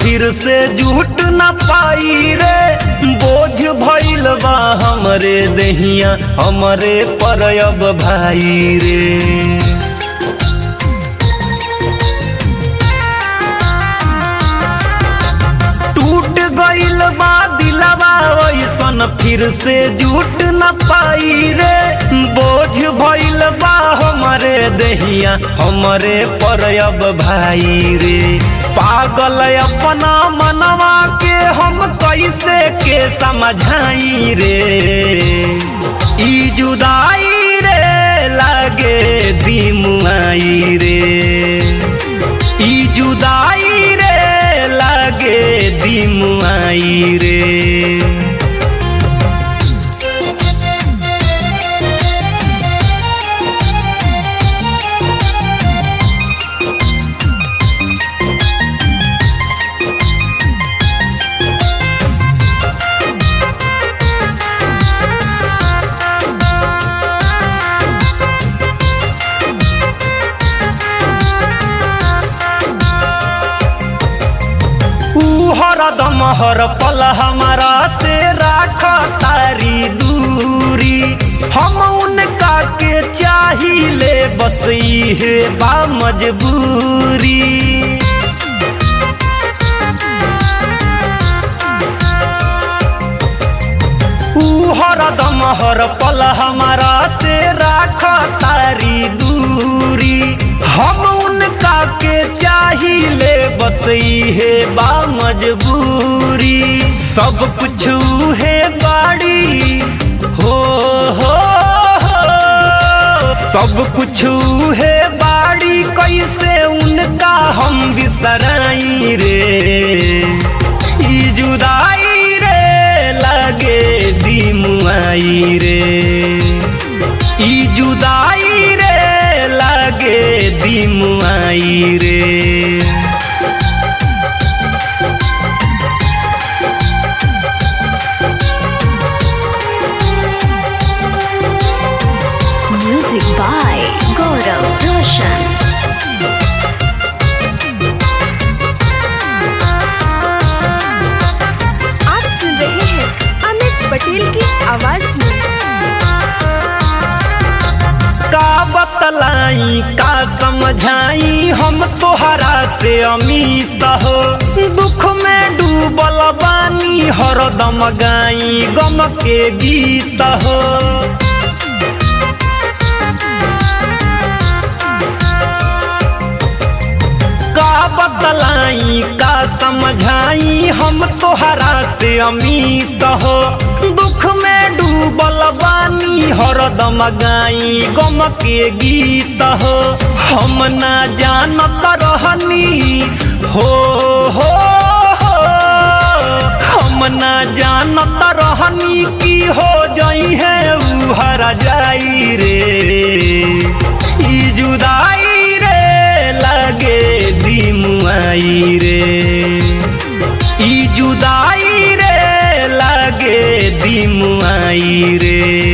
फिर से जुट न पाई रे, बोझ भइल बा हमरे देहिया हमरे पर अब भाई रे। टूट गइल बा दिलवा ऐसन फिर से जुट न पाई रे, बोझ भइल बा हमरे देहिया हमरे पर अब भाई रे। पागल अपना मनवा के हम कैसे के समझाई रे, ई जुदाई रे लागे दिमुआई रे, ई जुदाई रे लागे दिमुआई रे। हरदम हर पल हमारा से राख तारी दूरी, हम उनका के चाहिए बस ये बा मजबूरी। हरदम हर पल हमारा से राख तारी दूरी, हम उनका के चाहिए बस ये बा मजबूरी। सब कुछ है बाड़ी हो, सब कुछ है बाड़ी कैसे उनका हम बिसराई रे, ई जुदाई रे लगे दिमुआई रे, ई जुदाई रे लगे दिमुआई रे। Music by Gaurav Roshan। आप सुन रहे हैं अमित पटेल की आवाज में। का बतलाई का समझाई हम तोहरा से अमित हो, दुख में डूबल बानी हरदम गाई गम के गीत हो। का बतलाई का समझाई हम तोहरा से अमित हो, दुख में डूबल बानी हरदम गाई गम के गीत हो। हम ना जानत रहनी हो, हम ना जानत रहनी की हो जाई है ऊ हरा जाई रे, ई जुदाई रे लगे दिमुआई रे, ई जुदाई रे लगे दिमुआई रे।